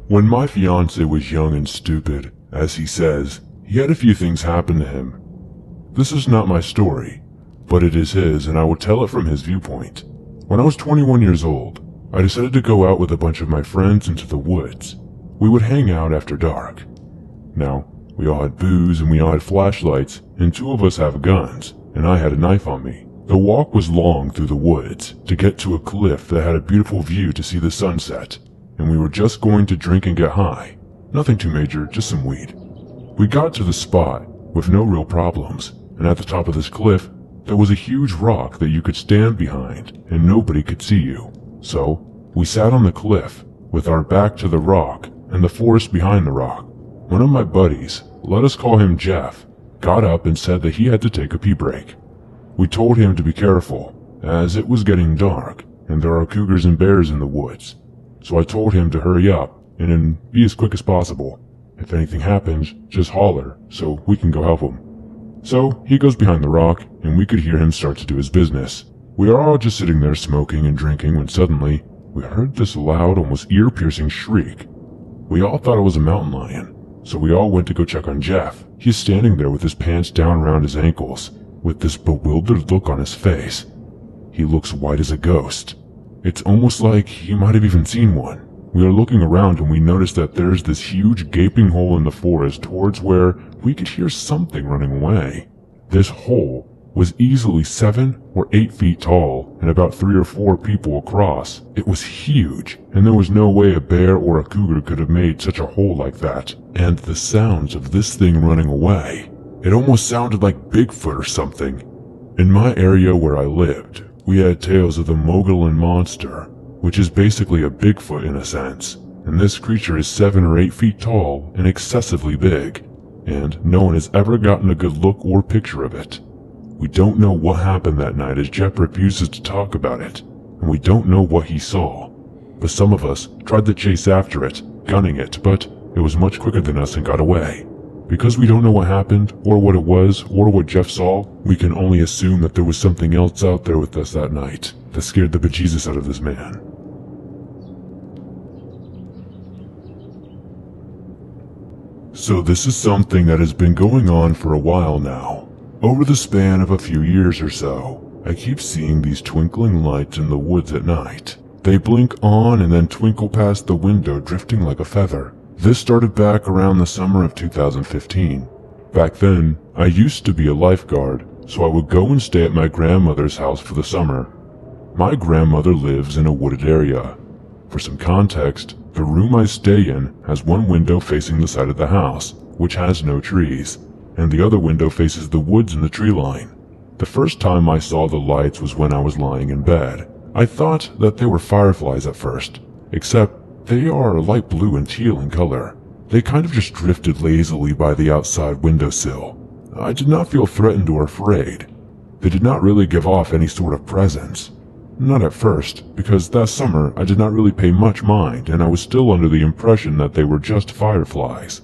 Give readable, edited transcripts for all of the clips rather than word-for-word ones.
When my fiance was young and stupid, as he says, he had a few things happen to him. This is not my story, but it is his, and I will tell it from his viewpoint. When I was 21 years old, I decided to go out with a bunch of my friends into the woods. We would hang out after dark. Now, we all had booze and we all had flashlights, and 2 of us have guns, and I had a knife on me. The walk was long through the woods to get to a cliff that had a beautiful view to see the sunset, and we were just going to drink and get high. Nothing too major, just some weed. We got to the spot with no real problems, and at the top of this cliff, there was a huge rock that you could stand behind and nobody could see you. So, we sat on the cliff with our back to the rock and the forest behind the rock. One of my buddies, let us call him Jeff, got up and said that he had to take a pee break. We told him to be careful, as it was getting dark and there are cougars and bears in the woods. So I told him to hurry up and be as quick as possible. If anything happens, just holler so we can go help him. So he goes behind the rock and we could hear him start to do his business. We are all just sitting there smoking and drinking when suddenly we heard this loud, almost ear-piercing shriek. We all thought it was a mountain lion, so we all went to go check on Jeff. He's standing there with his pants down around his ankles, with this bewildered look on his face. He looks white as a ghost. It's almost like he might have even seen one. We are looking around and we notice that there's this huge gaping hole in the forest towards where we could hear something running away. This hole was easily 7 or 8 feet tall and about 3 or 4 people across. It was huge, and there was no way a bear or a cougar could have made such a hole like that. And the sounds of this thing running away, it almost sounded like Bigfoot or something. In my area where I lived, we had tales of the Mogollon Monster, which is basically a Bigfoot in a sense, and this creature is 7 or 8 feet tall and excessively big, and no one has ever gotten a good look or picture of it. We don't know what happened that night as Jeff refuses to talk about it, and we don't know what he saw, but some of us tried to chase after it, gunning it, but it was much quicker than us and got away. Because we don't know what happened, or what it was, or what Jeff saw, we can only assume that there was something else out there with us that night that scared the bejesus out of this man. So this is something that has been going on for a while now. Over the span of a few years or so, I keep seeing these twinkling lights in the woods at night. They blink on and then twinkle past the window, drifting like a feather. This started back around the summer of 2015. Back then, I used to be a lifeguard, so I would go and stay at my grandmother's house for the summer. My grandmother lives in a wooded area. For some context, the room I stay in has one window facing the side of the house, which has no trees, and the other window faces the woods and the tree line. The first time I saw the lights was when I was lying in bed. I thought that they were fireflies at first, except they are light blue and teal in color. They kind of just drifted lazily by the outside windowsill. I did not feel threatened or afraid. They did not really give off any sort of presence. Not at first, because that summer I did not really pay much mind and I was still under the impression that they were just fireflies.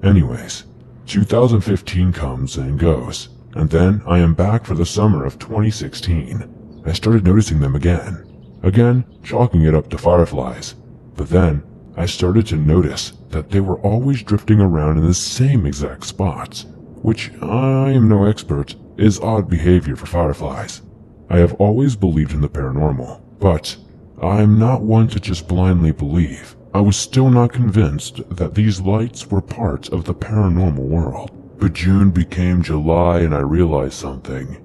Anyways, 2015 comes and goes, and then I am back for the summer of 2016. I started noticing them again, chalking it up to fireflies. But then, I started to notice that they were always drifting around in the same exact spots, which, I am no expert, is odd behavior for fireflies. I have always believed in the paranormal, but I am not one to just blindly believe. I was still not convinced that these lights were part of the paranormal world. But June became July and I realized something.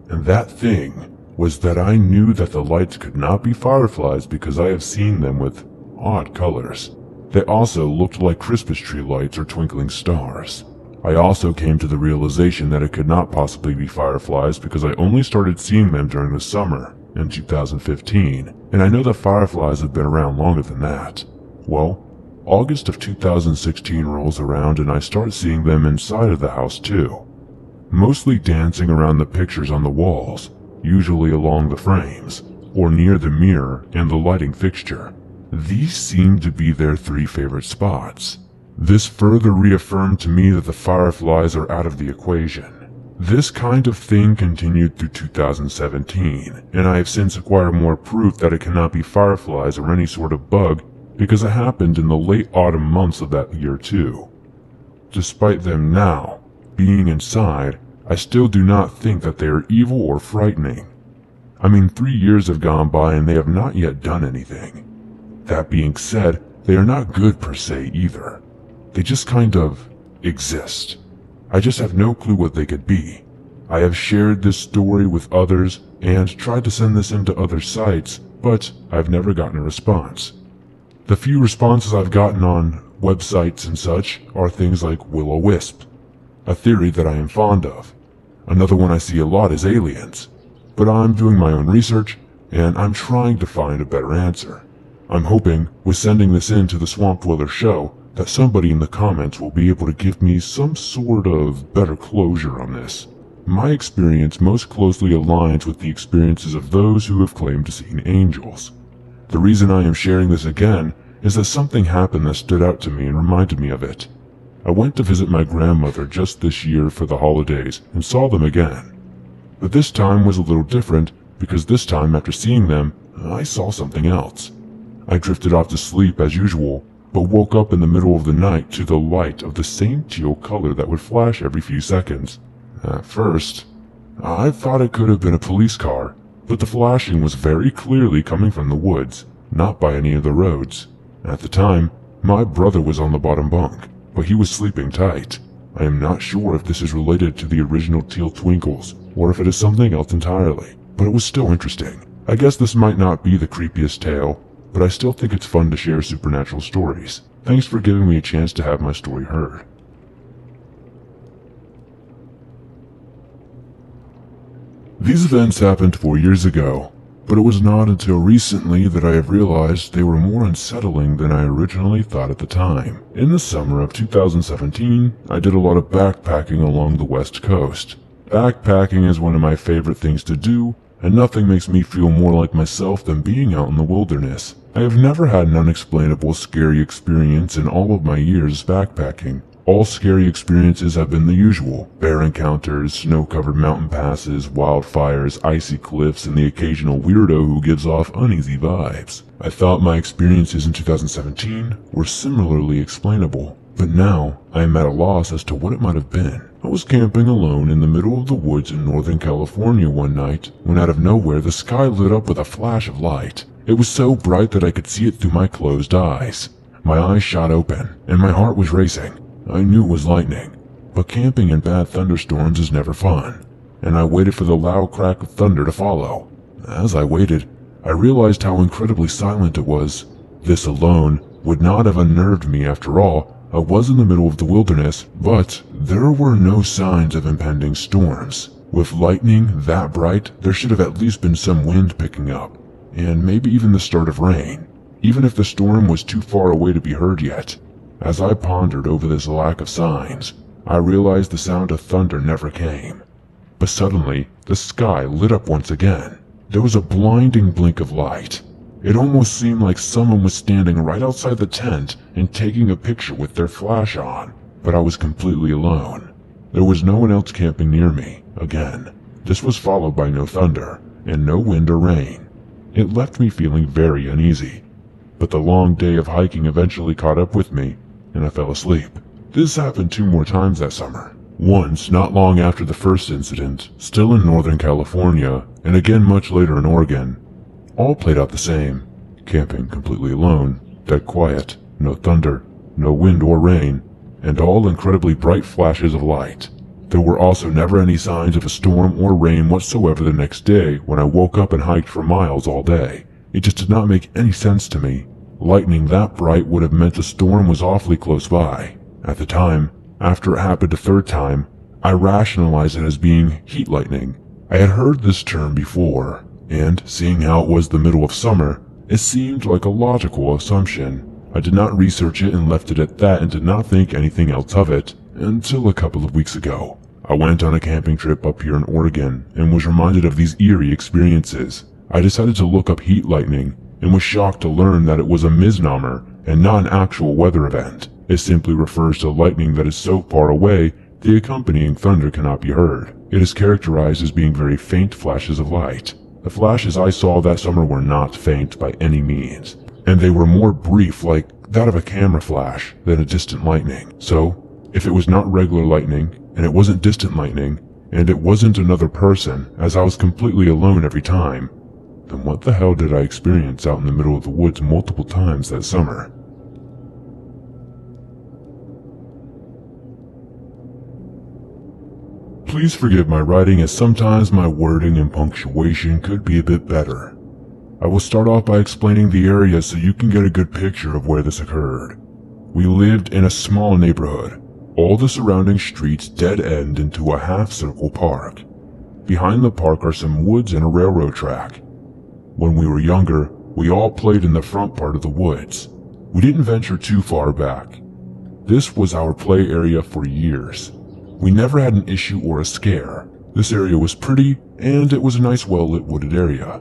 And that thing was that I knew that the lights could not be fireflies because I have seen them with odd colors. They also looked like Christmas tree lights or twinkling stars. I also came to the realization that it could not possibly be fireflies because I only started seeing them during the summer in 2015, and I know that fireflies have been around longer than that. Well, August of 2016 rolls around and I start seeing them inside of the house too. Mostly dancing around the pictures on the walls, usually along the frames, or near the mirror and the lighting fixture. These seem to be their 3 favorite spots. This further reaffirmed to me that the fireflies are out of the equation. This kind of thing continued through 2017, and I have since acquired more proof that it cannot be fireflies or any sort of bug because it happened in the late autumn months of that year too. Despite them now being inside, I still do not think that they are evil or frightening. I mean, 3 years have gone by and they have not yet done anything. That being said, they are not good per se either. They just kind of exist. I just have no clue what they could be. I have shared this story with others and tried to send this into other sites, but I've never gotten a response. The few responses I've gotten on websites and such are things like will-o-wisp, a theory that I am fond of. Another one I see a lot is aliens, but I'm doing my own research and I'm trying to find a better answer. I'm hoping, with sending this in to the Swamp Dweller show, that somebody in the comments will be able to give me some sort of better closure on this. My experience most closely aligns with the experiences of those who have claimed to see angels. The reason I am sharing this again is that something happened that stood out to me and reminded me of it. I went to visit my grandmother just this year for the holidays and saw them again. But this time was a little different because this time after seeing them, I saw something else. I drifted off to sleep as usual, but woke up in the middle of the night to the light of the same teal color that would flash every few seconds. At first, I thought it could have been a police car, but the flashing was very clearly coming from the woods, not by any of the roads. At the time, my brother was on the bottom bunk, but he was sleeping tight. I am not sure if this is related to the original teal twinkles, or if it is something else entirely, but it was still interesting. I guess this might not be the creepiest tale, but I still think it's fun to share supernatural stories. Thanks for giving me a chance to have my story heard. These events happened 4 years ago, but it was not until recently that I have realized they were more unsettling than I originally thought at the time. In the summer of 2017, I did a lot of backpacking along the West Coast. Backpacking is one of my favorite things to do, and nothing makes me feel more like myself than being out in the wilderness. I have never had an unexplainable scary experience in all of my years backpacking. All scary experiences have been the usual: bear encounters, snow-covered mountain passes, wildfires, icy cliffs, and the occasional weirdo who gives off uneasy vibes. I thought my experiences in 2017 were similarly explainable, but now I am at a loss as to what it might have been. I was camping alone in the middle of the woods in Northern California one night when out of nowhere the sky lit up with a flash of light. It was so bright that I could see it through my closed eyes. My eyes shot open, and my heart was racing. I knew it was lightning, but camping in bad thunderstorms is never fun, and I waited for the loud crack of thunder to follow. As I waited, I realized how incredibly silent it was. This alone would not have unnerved me after all. I was in the middle of the wilderness, but there were no signs of impending storms. With lightning that bright, there should have at least been some wind picking up, and maybe even the start of rain, even if the storm was too far away to be heard yet. As I pondered over this lack of signs, I realized the sound of thunder never came. But suddenly, the sky lit up once again. There was a blinding blink of light. It almost seemed like someone was standing right outside the tent and taking a picture with their flash on, but I was completely alone. There was no one else camping near me. Again, this was followed by no thunder, and no wind or rain. It left me feeling very uneasy. But the long day of hiking eventually caught up with me, and I fell asleep. This happened 2 more times that summer. Once not long after the first incident, still in Northern California, and again much later in Oregon. All played out the same. Camping completely alone, dead quiet, no thunder, no wind or rain, and all incredibly bright flashes of light. There were also never any signs of a storm or rain whatsoever the next day when I woke up and hiked for miles all day. It just did not make any sense to me. Lightning that bright would have meant a storm was awfully close by. At the time, after it happened a 3rd time, I rationalized it as being heat lightning. I had heard this term before, and seeing how it was the middle of summer, it seemed like a logical assumption. I did not research it and left it at that and did not think anything else of it, until a couple of weeks ago. I went on a camping trip up here in Oregon and was reminded of these eerie experiences. I decided to look up heat lightning, and was shocked to learn that it was a misnomer and not an actual weather event. It simply refers to lightning that is so far away the accompanying thunder cannot be heard. It is characterized as being very faint flashes of light. The flashes I saw that summer were not faint by any means. and they were more brief, like that of a camera flash, than a distant lightning. So, if it was not regular lightning, and it wasn't distant lightning, and it wasn't another person, as I was completely alone every time, then what the hell did I experience out in the middle of the woods multiple times that summer? Please forgive my writing, as sometimes my wording and punctuation could be a bit better. I will start off by explaining the area so you can get a good picture of where this occurred. We lived in a small neighborhood. All the surrounding streets dead end into a half-circle park. Behind the park are some woods and a railroad track. When we were younger, we all played in the front part of the woods. We didn't venture too far back. This was our play area for years. We never had an issue or a scare. This area was pretty, and it was a nice well-lit wooded area.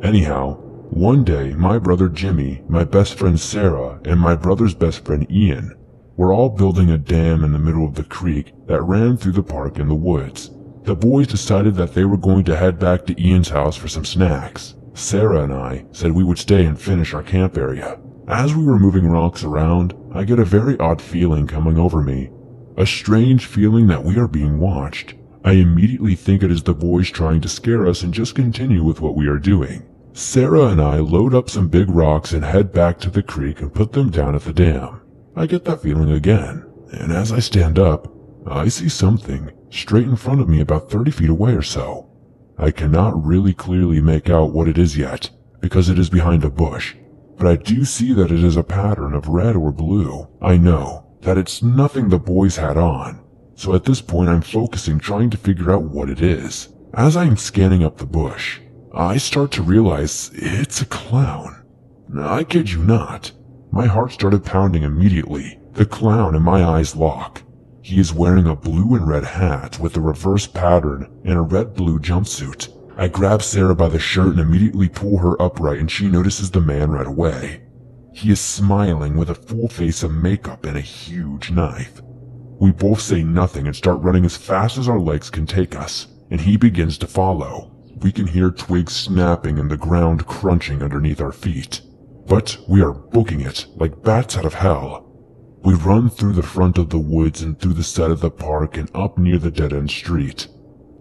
Anyhow, one day my brother Jimmy, my best friend Sarah, and my brother's best friend Ian were all building a dam in the middle of the creek that ran through the park in the woods. The boys decided that they were going to head back to Ian's house for some snacks. Sarah and I said we would stay and finish our camp area. As we were moving rocks around, I get a very odd feeling coming over me. A strange feeling that we are being watched. I immediately think it is the boys trying to scare us and just continue with what we are doing. Sarah and I load up some big rocks and head back to the creek and put them down at the dam. I get that feeling again, and as I stand up, I see something straight in front of me about 30 feet away or so. I cannot really clearly make out what it is yet, because it is behind a bush, but I do see that it is a pattern of red or blue. I know that it's nothing the boys had on, so at this point I'm focusing trying to figure out what it is. As I am scanning up the bush, I start to realize it's a clown. I kid you not. My heart started pounding immediately. The clown and my eyes lock. He is wearing a blue and red hat with a reverse pattern and a red-blue jumpsuit. I grab Sarah by the shirt and immediately pull her upright, and she notices the man right away. He is smiling with a full face of makeup and a huge knife. We both say nothing and start running as fast as our legs can take us, and he begins to follow. We can hear twigs snapping and the ground crunching underneath our feet. But we are booking it like bats out of hell. We run through the front of the woods and through the side of the park and up near the dead-end street.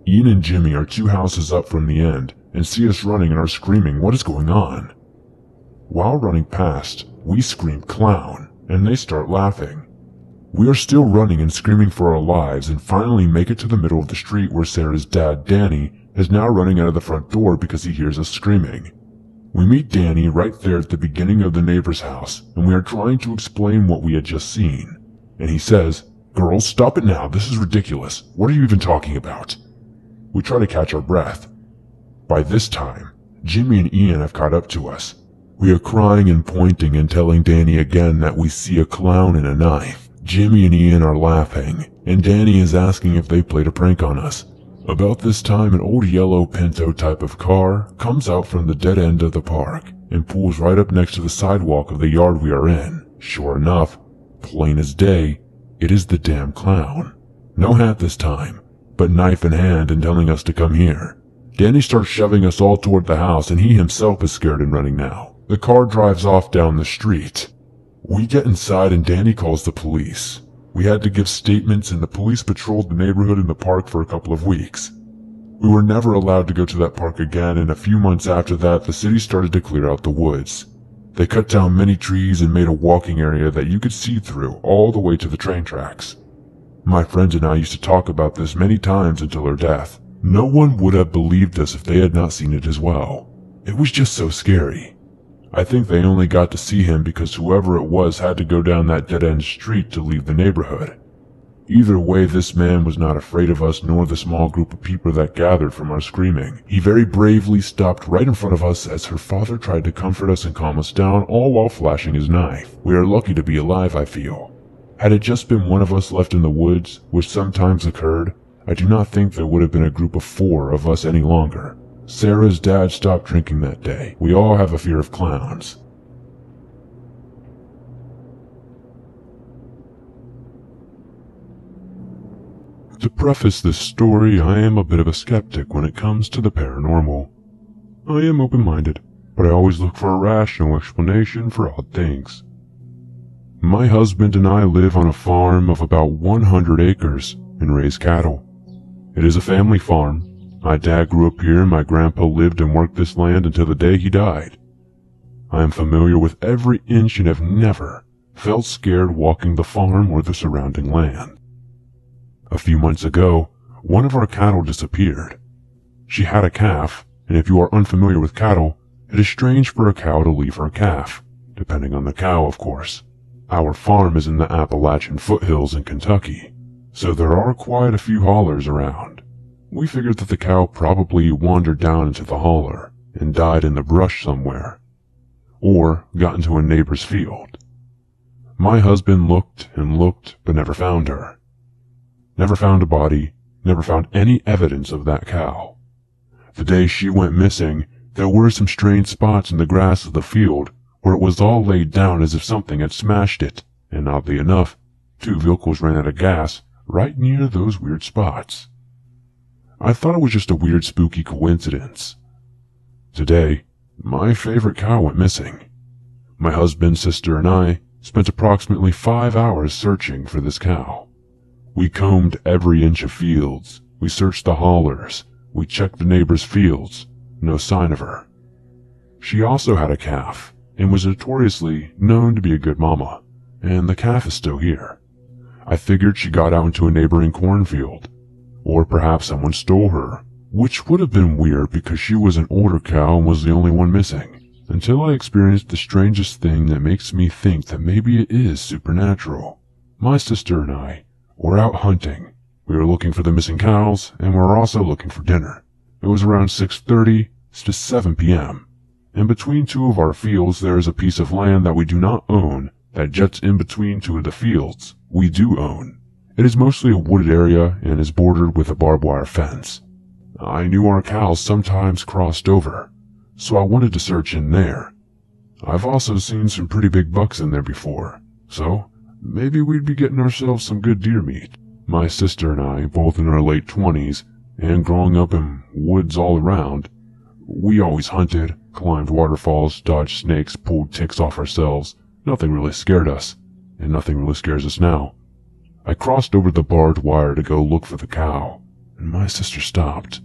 Ian and Jimmy are 2 houses up from the end and see us running and are screaming, "What is going on?" While running past, we scream "Clown," and they start laughing. We are still running and screaming for our lives and finally make it to the middle of the street where Sarah's dad, Danny, is now running out of the front door because he hears us screaming. We meet Danny right there at the beginning of the neighbor's house, and we are trying to explain what we had just seen. And he says, "Girls, stop it now, this is ridiculous. What are you even talking about?" We try to catch our breath. By this time, Jimmy and Ian have caught up to us. We are crying and pointing and telling Danny again that we see a clown and a knife. Jimmy and Ian are laughing, and Danny is asking if they played a prank on us. About this time, an old yellow Pinto type of car comes out from the dead end of the park and pulls right up next to the sidewalk of the yard we are in. Sure enough, plain as day, it is the damn clown. No hat this time, but knife in hand and telling us to come here. Danny starts shoving us all toward the house, and he himself is scared and running now. The car drives off down the street. We get inside and Danny calls the police. We had to give statements, and the police patrolled the neighborhood and the park for a couple of weeks. We were never allowed to go to that park again, and a few months after that, the city started to clear out the woods. They cut down many trees and made a walking area that you could see through all the way to the train tracks. My friends and I used to talk about this many times until her death. No one would have believed us if they had not seen it as well. It was just so scary. I think they only got to see him because whoever it was had to go down that dead-end street to leave the neighborhood. Either way, this man was not afraid of us nor the small group of people that gathered from our screaming. He very bravely stopped right in front of us as her father tried to comfort us and calm us down, all while flashing his knife. We are lucky to be alive, I feel. Had it just been one of us left in the woods, which sometimes occurred, I do not think there would have been a group of 4 of us any longer. Sarah's dad stopped drinking that day. We all have a fear of clowns. To preface this story, I am a bit of a skeptic when it comes to the paranormal. I am open-minded, but I always look for a rational explanation for odd things. My husband and I live on a farm of about 100 acres and raise cattle. It is a family farm. My dad grew up here and my grandpa lived and worked this land until the day he died. I am familiar with every inch and have never felt scared walking the farm or the surrounding land. A few months ago, one of our cattle disappeared. She had a calf, and if you are unfamiliar with cattle, it is strange for a cow to leave her calf, depending on the cow, of course. Our farm is in the Appalachian foothills in Kentucky, so there are quite a few haulers around. We figured that the cow probably wandered down into the hauler and died in the brush somewhere, or got into a neighbor's field. My husband looked and looked, but never found her. Never found a body, never found any evidence of that cow. The day she went missing, there were some strange spots in the grass of the field where it was all laid down as if something had smashed it, and oddly enough, 2 vehicles ran out of gas right near those weird spots. I thought it was just a weird spooky coincidence. Today, my favorite cow went missing. My husband, sister, and I spent approximately 5 hours searching for this cow. We combed every inch of fields, we searched the haulers, we checked the neighbors' fields, no sign of her. She also had a calf, and was notoriously known to be a good mama, and the calf is still here. I figured she got out into a neighboring cornfield, or perhaps someone stole her, which would have been weird because she was an older cow and was the only one missing, until I experienced the strangest thing that makes me think that maybe it is supernatural. My sister and I were out hunting. We were looking for the missing cows, and we were also looking for dinner. It was around 6:30 to 7 p.m. In between 2 of our fields there is a piece of land that we do not own that juts in between 2 of the fields we do own. It is mostly a wooded area and is bordered with a barbed wire fence. I knew our cows sometimes crossed over, so I wanted to search in there. I've also seen some pretty big bucks in there before, so maybe we'd be getting ourselves some good deer meat. My sister and I, both in our late 20s, and growing up in woods all around, we always hunted, climbed waterfalls, dodged snakes, pulled ticks off ourselves. Nothing really scared us, and nothing really scares us now. I crossed over the barbed wire to go look for the cow, and my sister stopped.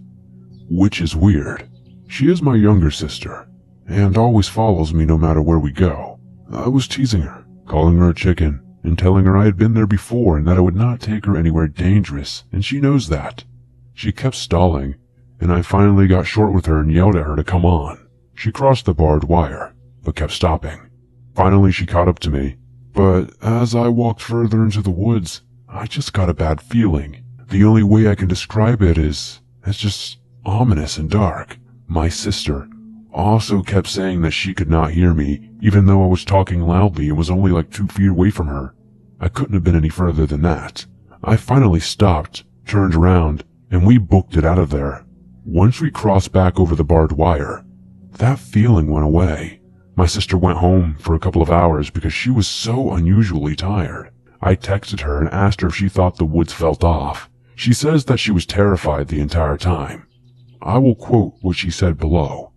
Which is weird. She is my younger sister, and always follows me no matter where we go. I was teasing her, calling her a chicken, and telling her I had been there before and that I would not take her anywhere dangerous, and she knows that. She kept stalling, and I finally got short with her and yelled at her to come on. She crossed the barbed wire, but kept stopping. Finally she caught up to me, but as I walked further into the woods, I just got a bad feeling. The only way I can describe it is just ominous and dark. My sister also kept saying that she could not hear me, even though I was talking loudly and was only like 2 feet away from her. I couldn't have been any further than that. I finally stopped, turned around, and we booked it out of there. Once we crossed back over the barbed wire, that feeling went away. My sister went home for a couple of hours because she was so unusually tired. I texted her and asked her if she thought the woods felt off. She says that she was terrified the entire time. I will quote what she said below.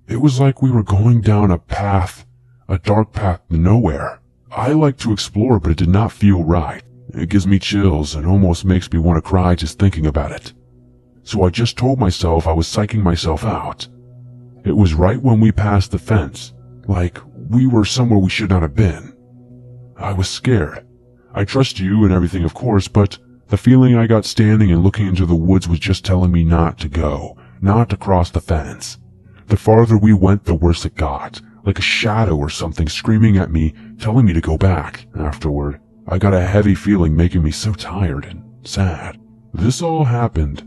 It was like we were going down a path, a dark path to nowhere. I like to explore, but it did not feel right. It gives me chills and almost makes me want to cry just thinking about it. So I just told myself I was psyching myself out. It was right when we passed the fence, like we were somewhere we should not have been. I was scared. I trust you and everything, of course, but the feeling I got standing and looking into the woods was just telling me not to go, not to cross the fence. The farther we went, the worse it got, like a shadow or something screaming at me, telling me to go back. Afterward, I got a heavy feeling making me so tired and sad. This all happened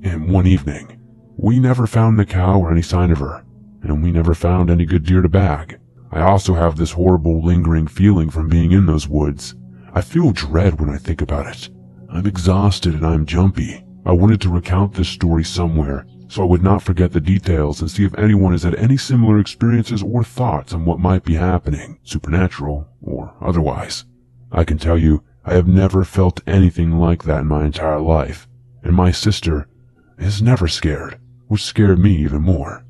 in one evening. We never found the cow or any sign of her, and we never found any good deer to bag. I also have this horrible lingering feeling from being in those woods. I feel dread when I think about it. I'm exhausted and I'm jumpy. I wanted to recount this story somewhere, so I would not forget the details and see if anyone has had any similar experiences or thoughts on what might be happening, supernatural or otherwise. I can tell you, I have never felt anything like that in my entire life, and my sister is never scared, which scared me even more.